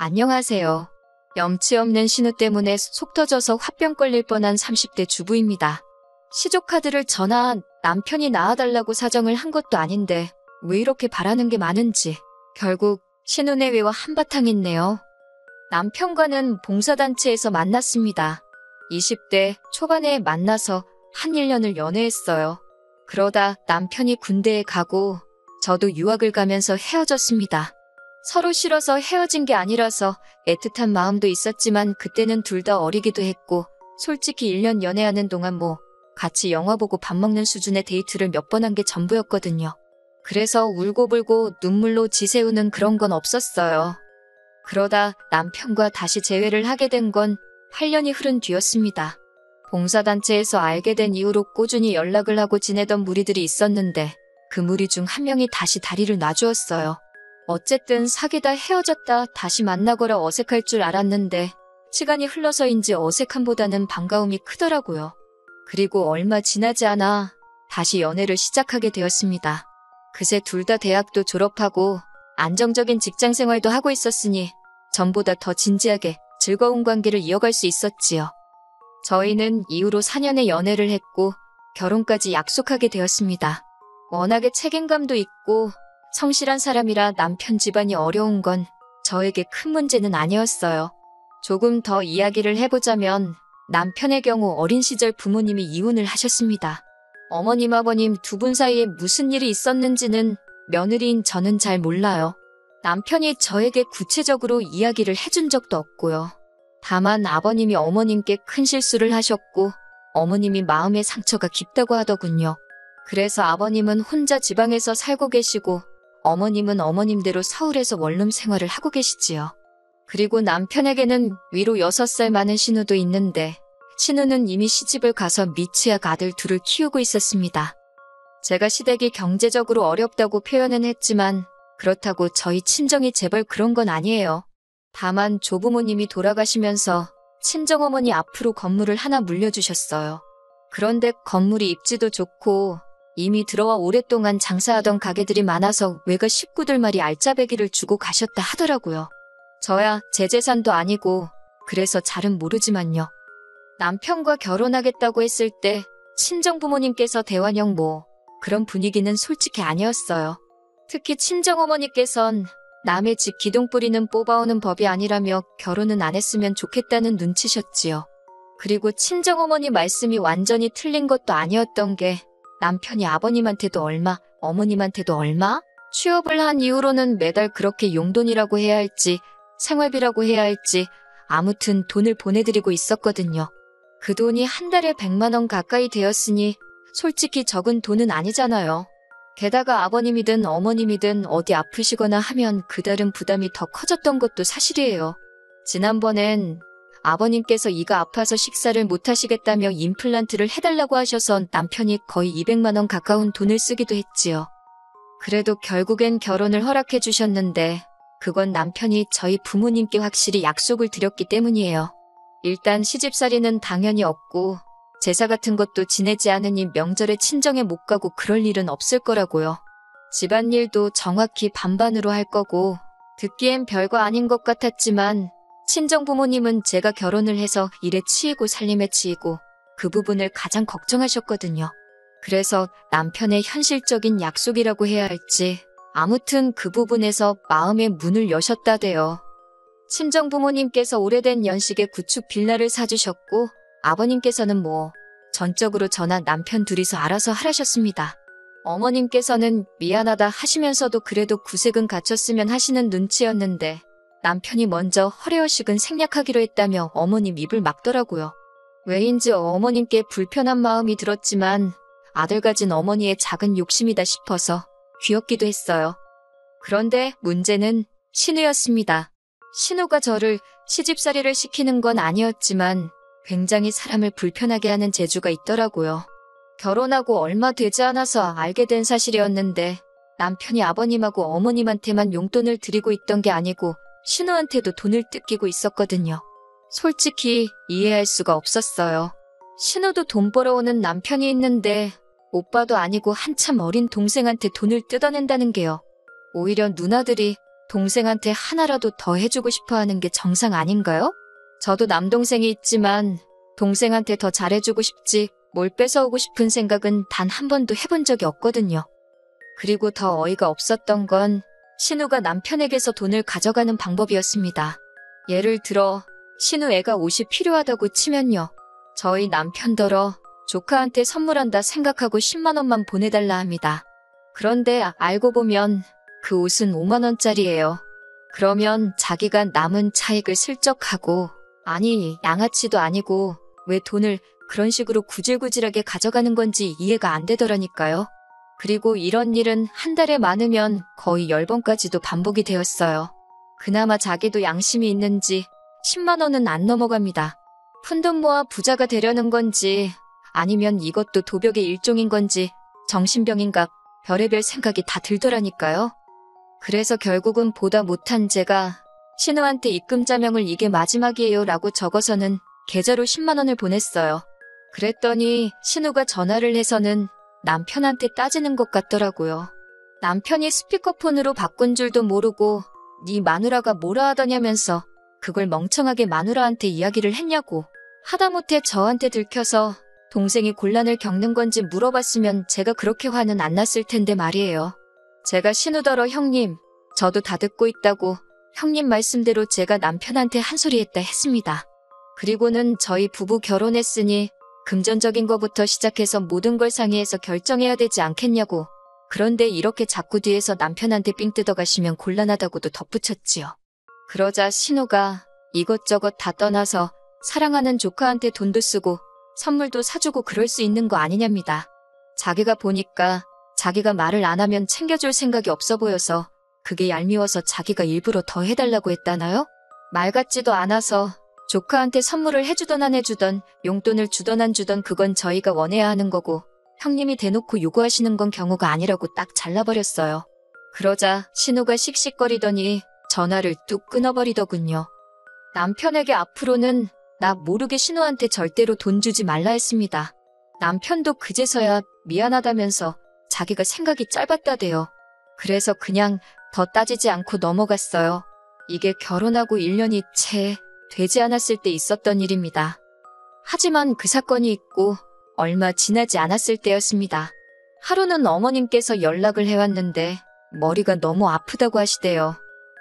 안녕하세요. 염치 없는 신우 때문에 속 터져서 화병 걸릴 뻔한 30대 주부입니다. 시조카드를 전화한 남편이 낳아달라고 사정을 한 것도 아닌데 왜 이렇게 바라는 게 많은지 결국 신우 내외와 한바탕 했네요. 남편과는 봉사단체에서 만났습니다. 20대 초반에 만나서 한 1년을 연애했어요. 그러다 남편이 군대에 가고 저도 유학을 가면서 헤어졌습니다. 서로 싫어서 헤어진 게 아니라서 애틋한 마음도 있었지만 그때는 둘 다 어리기도 했고 솔직히 1년 연애하는 동안 같이 영화 보고 밥 먹는 수준의 데이트를 몇 번 한 게 전부였거든요. 그래서 울고불고 눈물로 지새우는 그런 건 없었어요. 그러다 남편과 다시 재회를 하게 된 건 8년이 흐른 뒤였습니다. 봉사단체에서 알게 된 이후로 꾸준히 연락을 하고 지내던 무리들이 있었는데 그 무리 중 한 명이 다시 다리를 놔주었어요. 어쨌든 사귀다 헤어졌다 다시 만나거라 어색할 줄 알았는데 시간이 흘러서인지 어색함보다는 반가움이 크더라고요. 그리고 얼마 지나지 않아 다시 연애를 시작하게 되었습니다. 그새 둘 다 대학도 졸업하고 안정적인 직장 생활도 하고 있었으니 전보다 더 진지하게 즐거운 관계를 이어갈 수 있었지요. 저희는 이후로 4년의 연애를 했고 결혼까지 약속하게 되었습니다. 워낙에 책임감도 있고 성실한 사람이라 남편 집안이 어려운 건 저에게 큰 문제는 아니었어요. 조금 더 이야기를 해보자면 남편의 경우 어린 시절 부모님이 이혼을 하셨습니다. 어머님 아버님 두 분 사이에 무슨 일이 있었는지는 며느리인 저는 잘 몰라요. 남편이 저에게 구체적으로 이야기를 해준 적도 없고요. 다만 아버님이 어머님께 큰 실수를 하셨고 어머님이 마음의 상처가 깊다고 하더군요. 그래서 아버님은 혼자 지방에서 살고 계시고 어머님은 어머님대로 서울에서 원룸 생활을 하고 계시지요. 그리고 남편에게는 위로 6살 많은 신우도 있는데 신우는 이미 시집을 가서 미취학 아들 둘을 키우고 있었습니다. 제가 시댁이 경제적으로 어렵다고 표현은 했지만 그렇다고 저희 친정이 재벌 그런 건 아니에요. 다만 조부모님이 돌아가시면서 친정어머니 앞으로 건물을 하나 물려주셨어요. 그런데 건물이 입지도 좋고 이미 들어와 오랫동안 장사하던 가게들이 많아서 외가 식구들말이 알짜배기를 주고 가셨다 하더라고요. 저야 제 재산도 아니고 그래서 잘은 모르지만요. 남편과 결혼하겠다고 했을 때 친정부모님께서 대환영 그런 분위기는 솔직히 아니었어요. 특히 친정어머니께선 남의 집 기둥뿌리는 뽑아오는 법이 아니라며 결혼은 안 했으면 좋겠다는 눈치셨지요. 그리고 친정어머니 말씀이 완전히 틀린 것도 아니었던 게 남편이 아버님한테도 얼마, 어머님한테도 얼마? 취업을 한 이후로는 매달 그렇게 용돈이라고 해야 할지 생활비라고 해야 할지 아무튼 돈을 보내드리고 있었거든요. 그 돈이 한 달에 100만 원 가까이 되었으니 솔직히 적은 돈은 아니잖아요. 게다가 아버님이든 어머님이든 어디 아프시거나 하면 그달은 부담이 더 커졌던 것도 사실이에요. 지난번엔 아버님께서 이가 아파서 식사를 못 하시겠다며 임플란트를 해달라고 하셔서 남편이 거의 200만 원 가까운 돈을 쓰기도 했지요. 그래도 결국엔 결혼을 허락해 주셨는데 그건 남편이 저희 부모님께 확실히 약속을 드렸기 때문이에요. 일단 시집살이는 당연히 없고 제사 같은 것도 지내지 않으니 명절에 친정에 못 가고 그럴 일은 없을 거라고요. 집안일도 정확히 반반으로 할 거고 듣기엔 별거 아닌 것 같았지만 친정부모님은 제가 결혼을 해서 일에 치이고 살림에 치이고 그 부분을 가장 걱정하셨거든요. 그래서 남편의 현실적인 약속이라고 해야 할지 아무튼 그 부분에서 마음의 문을 여셨다대요. 친정부모님께서 오래된 연식에 구축 빌라를 사주셨고 아버님께서는 전적으로 저나 남편 둘이서 알아서 하라셨습니다. 어머님께서는 미안하다 하시면서도 그래도 구색은 갖췄으면 하시는 눈치였는데 남편이 먼저 허례허식은 생략하기로 했다며 어머님 입을 막더라고요. 왜인지 어머님께 불편한 마음이 들었지만 아들 가진 어머니의 작은 욕심이다 싶어서 귀엽기도 했어요. 그런데 문제는 신우였습니다. 신우가 저를 시집살이를 시키는 건 아니었지만 굉장히 사람을 불편하게 하는 재주가 있더라고요. 결혼하고 얼마 되지 않아서 알게 된 사실이었는데 남편이 아버님하고 어머님한테만 용돈을 드리고 있던 게 아니고 신우한테도 돈을 뜯기고 있었거든요. 솔직히 이해할 수가 없었어요. 신우도 돈 벌어오는 남편이 있는데 오빠도 아니고 한참 어린 동생한테 돈을 뜯어낸다는 게요. 오히려 누나들이 동생한테 하나라도 더 해주고 싶어 하는 게 정상 아닌가요? 저도 남동생이 있지만 동생한테 더 잘해주고 싶지 뭘 뺏어오고 싶은 생각은 단 한 번도 해본 적이 없거든요. 그리고 더 어이가 없었던 건 신우가 남편에게서 돈을 가져가는 방법이었습니다. 예를 들어 신우 애가 옷이 필요하다고 치면요. 저희 남편더러 조카한테 선물한다 생각하고 10만 원만 보내달라 합니다. 그런데 알고 보면 그 옷은 5만 원짜리예요. 그러면 자기가 남은 차익을 슬쩍 하고 아니 양아치도 아니고 왜 돈을 그런 식으로 구질구질하게 가져가는 건지 이해가 안 되더라니까요. 그리고 이런 일은 한 달에 많으면 거의 10번까지도 반복이 되었어요. 그나마 자기도 양심이 있는지 10만 원은 안 넘어갑니다. 푼돈 모아 부자가 되려는 건지 아니면 이것도 도벽의 일종인 건지 정신병인가 별의별 생각이 다 들더라니까요. 그래서 결국은 보다 못한 제가 신우한테 입금 자명을 이게 마지막이에요 라고 적어서는 계좌로 10만 원을 보냈어요. 그랬더니 신우가 전화를 해서는 남편한테 따지는 것 같더라고요. 남편이 스피커폰으로 바꾼 줄도 모르고 네 마누라가 뭐라 하더냐면서 그걸 멍청하게 마누라한테 이야기를 했냐고. 하다못해 저한테 들켜서 동생이 곤란을 겪는 건지 물어봤으면 제가 그렇게 화는 안 났을 텐데 말이에요. 제가 신우더러 형님, 저도 다 듣고 있다고 형님 말씀대로 제가 남편한테 한 소리 했다 했습니다. 그리고는 저희 부부 결혼했으니 금전적인 거부터 시작해서 모든 걸 상의해서 결정해야 되지 않겠냐고. 그런데 이렇게 자꾸 뒤에서 남편한테 삥 뜯어가시면 곤란하다고도 덧붙였지요. 그러자 신우가 이것저것 다 떠나서 사랑하는 조카한테 돈도 쓰고 선물도 사주고 그럴 수 있는 거 아니냐입니다. 자기가 보니까 자기가 말을 안 하면 챙겨줄 생각이 없어 보여서 그게 얄미워서 자기가 일부러 더 해달라고 했다나요? 말 같지도 않아서 조카한테 선물을 해주던 안 해주던 용돈을 주던 안 주던 그건 저희가 원해야 하는 거고 형님이 대놓고 요구하시는 건 경우가 아니라고 딱 잘라버렸어요. 그러자 신우가 씩씩거리더니 전화를 뚝 끊어버리더군요. 남편에게 앞으로는 나 모르게 신우한테 절대로 돈 주지 말라 했습니다. 남편도 그제서야 미안하다면서 자기가 생각이 짧았다대요. 그래서 그냥 더 따지지 않고 넘어갔어요. 이게 결혼하고 1년이 채 되지 않았을 때 있었던 일입니다. 하지만 그 사건이 있고 얼마 지나지 않았을 때였습니다. 하루는 어머님께서 연락을 해왔는데 머리가 너무 아프다고 하시대요.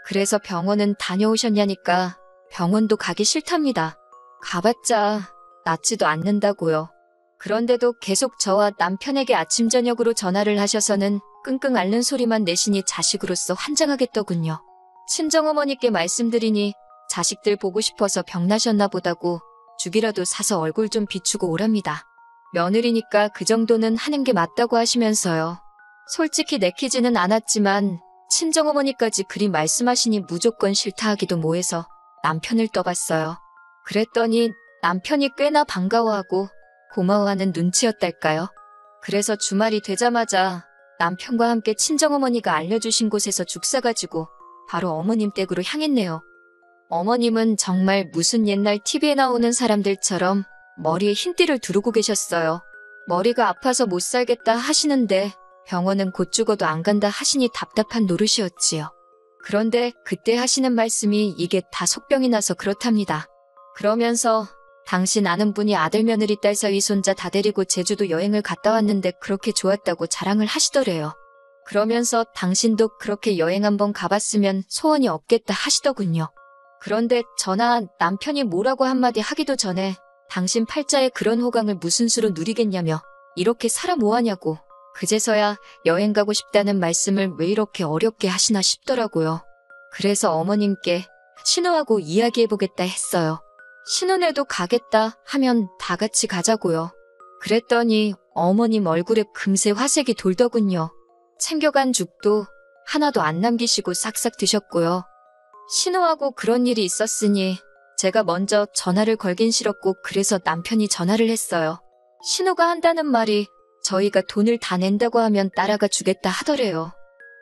그래서 병원은 다녀오셨냐니까 병원도 가기 싫답니다. 가봤자 낫지도 않는다고요. 그런데도 계속 저와 남편에게 아침 저녁으로 전화를 하셔서는 끙끙 앓는 소리만 내시니 자식으로서 환장하겠더군요. 친정어머니께 말씀드리니 자식들 보고 싶어서 병나셨나 보다고 죽이라도 사서 얼굴 좀 비추고 오랍니다. 며느리니까 그 정도는 하는 게 맞다고 하시면서요. 솔직히 내키지는 않았지만 친정어머니까지 그리 말씀하시니 무조건 싫다 하기도 뭐해서 남편을 떠봤어요. 그랬더니 남편이 꽤나 반가워하고 고마워하는 눈치였달까요. 그래서 주말이 되자마자 남편과 함께 친정어머니가 알려주신 곳에서 죽 사가지고 바로 어머님 댁으로 향했네요. 어머님은 정말 무슨 옛날 TV에 나오는 사람들처럼 머리에 흰띠를 두르고 계셨어요. 머리가 아파서 못 살겠다 하시는데 병원은 곧 죽어도 안 간다 하시니 답답한 노릇이었지요. 그런데 그때 하시는 말씀이 이게 다 속병이 나서 그렇답니다. 그러면서 당신 아는 분이 아들 며느리 딸 사위 손자 다 데리고 제주도 여행을 갔다 왔는데 그렇게 좋았다고 자랑을 하시더래요. 그러면서 당신도 그렇게 여행 한번 가봤으면 소원이 없겠다 하시더군요. 그런데 저나 남편이 뭐라고 한마디 하기도 전에 당신 팔자에 그런 호강을 무슨 수로 누리겠냐며 이렇게 살아 뭐하냐고 그제서야 여행 가고 싶다는 말씀을 왜 이렇게 어렵게 하시나 싶더라고요. 그래서 어머님께 신우하고 이야기해보겠다 했어요. 신혼에도 가겠다 하면 다 같이 가자고요. 그랬더니 어머님 얼굴에 금세 화색이 돌더군요. 챙겨간 죽도 하나도 안 남기시고 싹싹 드셨고요. 신우하고 그런 일이 있었으니 제가 먼저 전화를 걸긴 싫었고 그래서 남편이 전화를 했어요. 신우가 한다는 말이 저희가 돈을 다 낸다고 하면 따라가 주겠다 하더래요.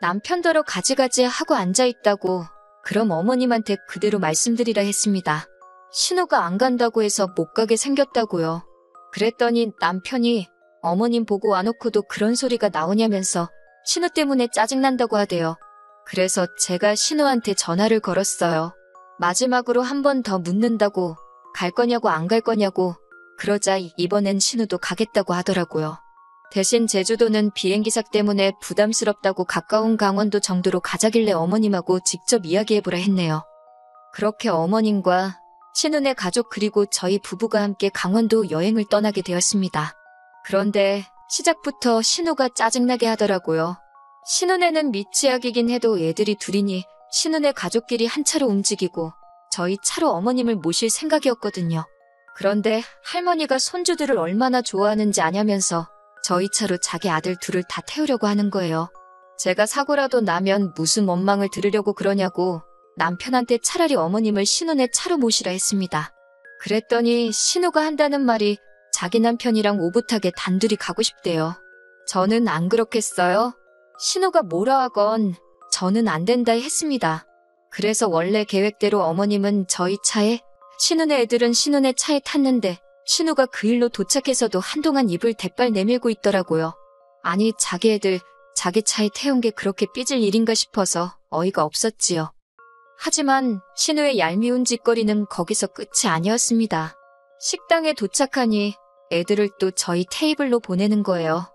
남편더러 가지가지 하고 앉아있다고 그럼 어머님한테 그대로 말씀드리라 했습니다. 신우가 안 간다고 해서 못 가게 생겼다고요. 그랬더니 남편이 어머님 보고 와놓고도 그런 소리가 나오냐면서 신우 때문에 짜증난다고 하대요. 그래서 제가 신우한테 전화를 걸었어요. 마지막으로 한 번 더 묻는다고, 갈 거냐고 안 갈 거냐고. 그러자 이번엔 신우도 가겠다고 하더라고요. 대신 제주도는 비행기삭 때문에 부담스럽다고 가까운 강원도 정도로 가자길래 어머님하고 직접 이야기해보라 했네요. 그렇게 어머님과 신우네 가족 그리고 저희 부부가 함께 강원도 여행을 떠나게 되었습니다. 그런데 시작부터 신우가 짜증나게 하더라고요. 신우네는 미취학이긴 해도 애들이 둘이니 신우네 가족끼리 한 차로 움직이고 저희 차로 어머님을 모실 생각이었거든요. 그런데 할머니가 손주들을 얼마나 좋아하는지 아냐면서 저희 차로 자기 아들 둘을 다 태우려고 하는 거예요. 제가 사고라도 나면 무슨 원망을 들으려고 그러냐고 남편한테 차라리 어머님을 신우네 차로 모시라 했습니다. 그랬더니 신우가 한다는 말이 자기 남편이랑 오붓하게 단둘이 가고 싶대요. 저는 안 그렇겠어요? 신우가 뭐라 하건 저는 안 된다 했습니다. 그래서 원래 계획대로 어머님은 저희 차에, 신우네 애들은 신우네 차에 탔는데 신우가 그 일로 도착해서도 한동안 입을 대빨 내밀고 있더라고요. 아니 자기 애들 자기 차에 태운 게 그렇게 삐질 일인가 싶어서 어이가 없었지요. 하지만 신우의 얄미운 짓거리는 거기서 끝이 아니었습니다. 식당에 도착하니 애들을 또 저희 테이블로 보내는 거예요.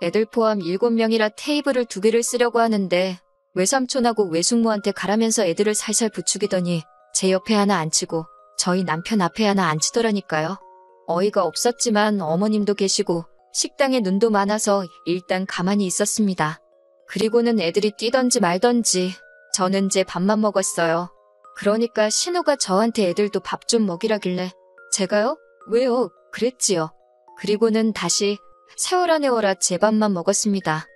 애들 포함 7명이라 테이블을 2개를 쓰려고 하는데 외삼촌하고 외숙모한테 가라면서 애들을 살살 부추기더니 제 옆에 하나 앉히고 저희 남편 앞에 하나 앉히더라니까요. 어이가 없었지만 어머님도 계시고 식당에 눈도 많아서 일단 가만히 있었습니다. 그리고는 애들이 뛰던지 말던지 저는 제 밥만 먹었어요. 그러니까 신우가 저한테 애들도 밥 좀 먹이라길래 제가요? 왜요? 그랬지요. 그리고는 다시 세워라 내워라 제 밥만 먹었습니다.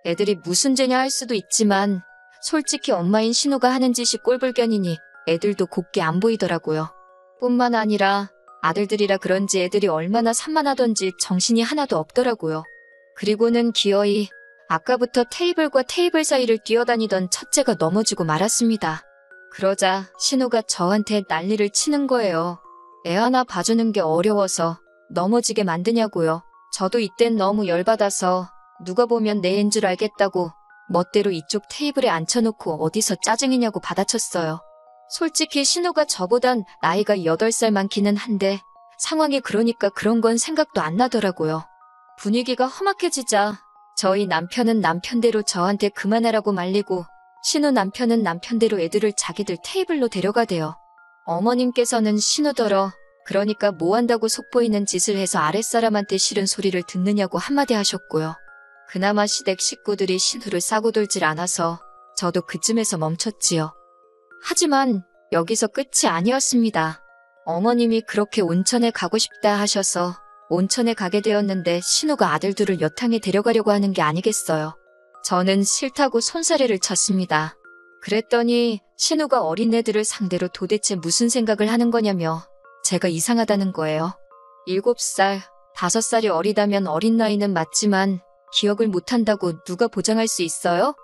애들이 무슨 죄냐 할 수도 있지만 솔직히 엄마인 신우가 하는 짓이 꼴불견이니 애들도 곱게 안 보이더라고요. 뿐만 아니라 아들들이라 그런지 애들이 얼마나 산만하던지 정신이 하나도 없더라고요. 그리고는 기어이 아까부터 테이블과 테이블 사이를 뛰어다니던 첫째가 넘어지고 말았습니다. 그러자 신우가 저한테 난리를 치는 거예요. 애 하나 봐주는 게 어려워서 넘어지게 만드냐고요. 저도 이땐 너무 열받아서 누가 보면 내 애인 줄 알겠다고 멋대로 이쪽 테이블에 앉혀놓고 어디서 짜증이냐고 받아쳤어요. 솔직히 신우가 저보단 나이가 8살 많기는 한데 상황이 그러니까 그런 건 생각도 안 나더라고요. 분위기가 험악해지자 저희 남편은 남편대로 저한테 그만하라고 말리고 신우 남편은 남편대로 애들을 자기들 테이블로 데려가대요. 어머님께서는 신우더러 그러니까 뭐 한다고 속보이는 짓을 해서 아랫사람한테 싫은 소리를 듣느냐고 한마디 하셨고요. 그나마 시댁 식구들이 신우를 싸고 돌질 않아서 저도 그쯤에서 멈췄지요. 하지만 여기서 끝이 아니었습니다. 어머님이 그렇게 온천에 가고 싶다 하셔서 온천에 가게 되었는데 신우가 아들들을 여탕에 데려가려고 하는 게 아니겠어요. 저는 싫다고 손사래를 쳤습니다. 그랬더니 신우가 어린애들을 상대로 도대체 무슨 생각을 하는 거냐며 제가 이상하다는 거예요. 7살, 5살이 어리다면 어린 나이는 맞지만 기억을 못한다고 누가 보장할 수 있어요?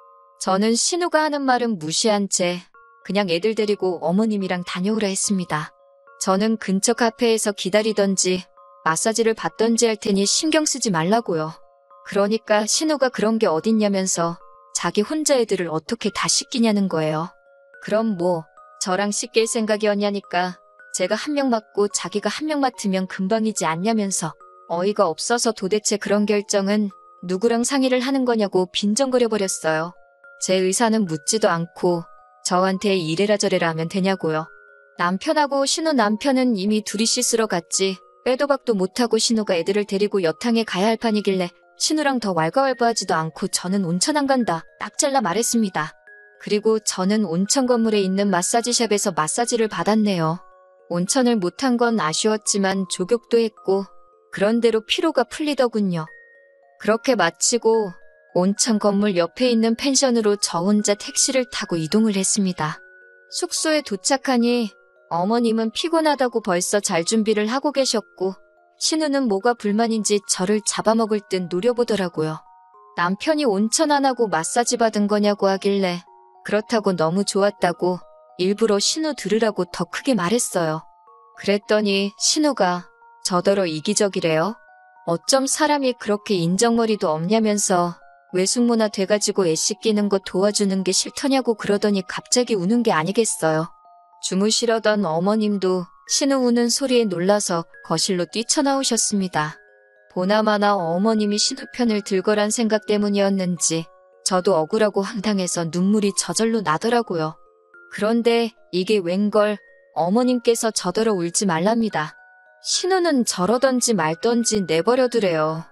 저는 신우가 하는 말은 무시한 채 그냥 애들 데리고 어머님이랑 다녀오라 했습니다. 저는 근처 카페에서 기다리던지 마사지를 받던지 할 테니 신경 쓰지 말라고요. 그러니까 신우가 그런 게 어딨냐면서 자기 혼자 애들을 어떻게 다 씻기냐는 거예요. 그럼 뭐 저랑 씻길 생각이었냐니까 제가 한 명 맡고 자기가 한 명 맡으면 금방이지 않냐면서 어이가 없어서 도대체 그런 결정은 누구랑 상의를 하는 거냐고 빈정거려버렸어요. 제 의사는 묻지도 않고 저한테 이래라 저래라 하면 되냐고요. 남편하고 신우 남편은 이미 둘이 씻으러 갔지 빼도 박도 못하고 신우가 애들을 데리고 여탕에 가야 할 판이길래 신우랑 더 왈가왈부하지도 않고 저는 온천 안 간다 딱 잘라 말했습니다. 그리고 저는 온천 건물에 있는 마사지샵에서 마사지를 받았네요. 온천을 못한 건 아쉬웠지만 족욕도 했고 그런대로 피로가 풀리더군요. 그렇게 마치고 온천 건물 옆에 있는 펜션으로 저 혼자 택시를 타고 이동을 했습니다. 숙소에 도착하니 어머님은 피곤하다고 벌써 잘 준비를 하고 계셨고 신우는 뭐가 불만인지 저를 잡아먹을 듯 노려보더라고요. 남편이 온천 안 하고 마사지 받은 거냐고 하길래 그렇다고 너무 좋았다고 일부러 신우 들으라고 더 크게 말했어요. 그랬더니 신우가 저더러 이기적이래요. 어쩜 사람이 그렇게 인정머리도 없냐면서 외숙모나 돼가지고 애씨 끼는 거 도와주는 게 싫더냐고 그러더니 갑자기 우는 게 아니겠어요. 주무시려던 어머님도 신우 우는 소리에 놀라서 거실로 뛰쳐나오셨습니다. 보나마나 어머님이 신우 편을 들거란 생각 때문이었는지 저도 억울하고 황당해서 눈물이 저절로 나더라고요. 그런데 이게 웬걸 어머님께서 저더러 울지 말랍니다. 신우는 저러던지 말던지 내버려두래요.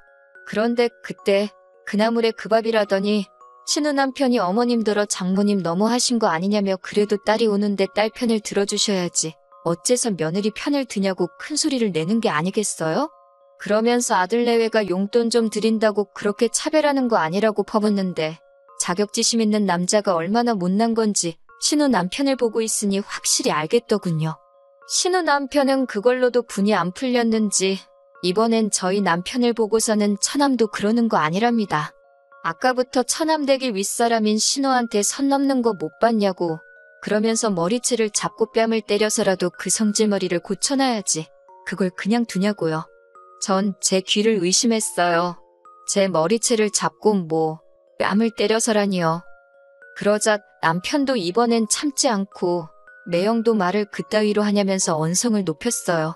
그런데 그때 그나물에 그 밥이라더니 신우 남편이 어머님들어 장모님 너무하신 거 아니냐며 그래도 딸이 우는데 딸 편을 들어주셔야지 어째서 며느리 편을 드냐고 큰 소리를 내는 게 아니겠어요? 그러면서 아들 내외가 용돈 좀 드린다고 그렇게 차별하는 거 아니라고 퍼붓는데 자격지심 있는 남자가 얼마나 못난 건지 신우 남편을 보고 있으니 확실히 알겠더군요. 신우 남편은 그걸로도 분이 안 풀렸는지 이번엔 저희 남편을 보고서는 처남도 그러는 거 아니랍니다. 아까부터 처남댁이 윗사람인 신우한테 선 넘는 거 못 봤냐고 그러면서 머리채를 잡고 뺨을 때려서라도 그 성질머리를 고쳐놔야지 그걸 그냥 두냐고요. 전 제 귀를 의심했어요. 제 머리채를 잡고 뭐 뺨을 때려서라니요. 그러자 남편도 이번엔 참지 않고 매형도 말을 그따위로 하냐면서 언성을 높였어요.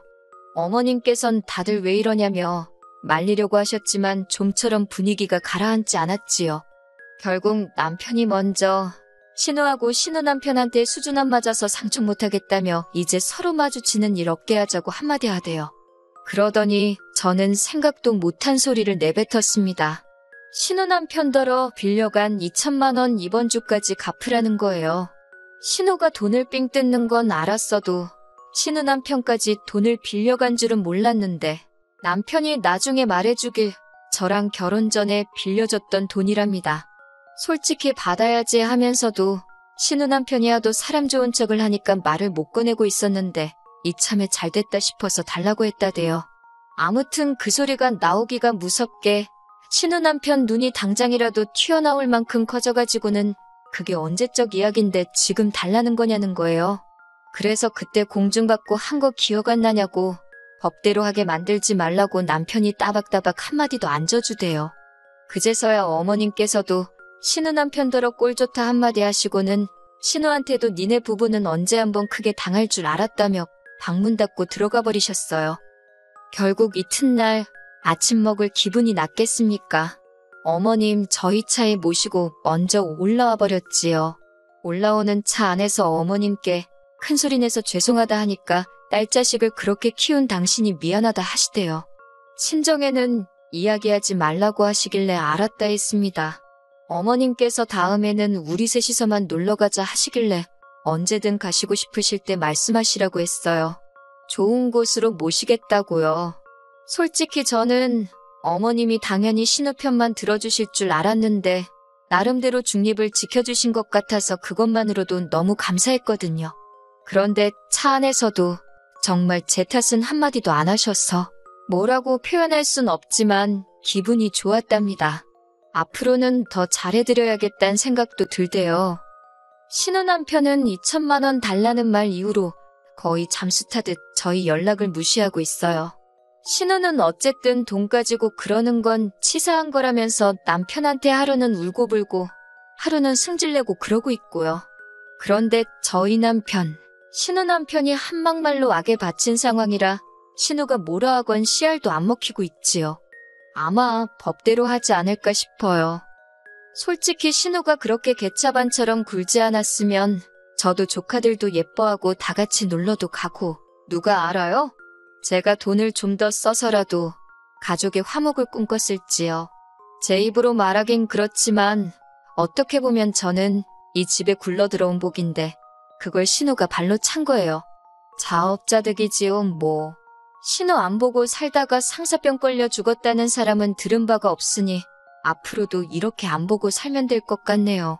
어머님께선 다들 왜 이러냐며 말리려고 하셨지만 좀처럼 분위기가 가라앉지 않았지요. 결국 남편이 먼저 신우하고 신우 남편한테 수준 안 맞아서 상처 못하겠다며 이제 서로 마주치는 일 없게 하자고 한마디 하대요. 그러더니 저는 생각도 못한 소리를 내뱉었습니다. 신우 남편더러 빌려간 2천만 원 이번 주까지 갚으라는 거예요. 신우가 돈을 삥 뜯는 건 알았어도 신우 남편까지 돈을 빌려간 줄은 몰랐는데 남편이 나중에 말해주길 저랑 결혼 전에 빌려줬던 돈이랍니다. 솔직히 받아야지 하면서도 신우 남편이 하도 사람 좋은 척을 하니까 말을 못 꺼내고 있었는데 이참에 잘됐다 싶어서 달라고 했다대요. 아무튼 그 소리가 나오기가 무섭게 신우 남편 눈이 당장이라도 튀어나올 만큼 커져가지고는 그게 언제적 이야기인데 지금 달라는 거냐는 거예요. 그래서 그때 공중받고 한 거 기억 안 나냐고 법대로 하게 만들지 말라고 남편이 따박따박 한마디도 안 져주대요. 그제서야 어머님께서도 신우 남편더러 꼴 좋다 한마디 하시고는 신우한테도 니네 부부는 언제 한번 크게 당할 줄 알았다며 방문 닫고 들어가 버리셨어요. 결국 이튿날 아침 먹을 기분이 났겠습니까? 어머님 저희 차에 모시고 먼저 올라와 버렸지요. 올라오는 차 안에서 어머님께 큰소리 내서 죄송하다 하니까 딸 자식을 그렇게 키운 당신이 미안하다 하시대요. 친정에는 이야기하지 말라고 하시길래 알았다 했습니다. 어머님께서 다음에는 우리 셋이서만 놀러가자 하시길래 언제든 가시고 싶으실 때 말씀하시라고 했어요. 좋은 곳으로 모시겠다고요. 솔직히 저는 어머님이 당연히 신우 편만 들어주실 줄 알았는데 나름대로 중립을 지켜주신 것 같아서 그것만으로도 너무 감사했거든요. 그런데 차 안에서도 정말 제 탓은 한마디도 안 하셔서 뭐라고 표현할 순 없지만 기분이 좋았답니다. 앞으로는 더 잘해드려야겠다는 생각도 들대요. 신우 남편은 2천만 원 달라는 말 이후로 거의 잠수 타듯 저희 연락을 무시하고 있어요. 신우는 어쨌든 돈 가지고 그러는 건 치사한 거라면서 남편한테 하루는 울고불고 하루는 승질내고 그러고 있고요. 그런데 저희 남편, 신우 남편이 한막말로 악에 바친 상황이라 신우가 뭐라 하건 씨알도 안 먹히고 있지요. 아마 법대로 하지 않을까 싶어요. 솔직히 신우가 그렇게 개차반처럼 굴지 않았으면 저도 조카들도 예뻐하고 다 같이 놀러도 가고 누가 알아요? 제가 돈을 좀 더 써서라도 가족의 화목을 꿈꿨을지요. 제 입으로 말하긴 그렇지만 어떻게 보면 저는 이 집에 굴러들어온 복인데 그걸 신우가 발로 찬 거예요. 자업자득이지요 뭐. 신우 안 보고 살다가 상사병 걸려 죽었다는 사람은 들은 바가 없으니 앞으로도 이렇게 안 보고 살면 될 것 같네요.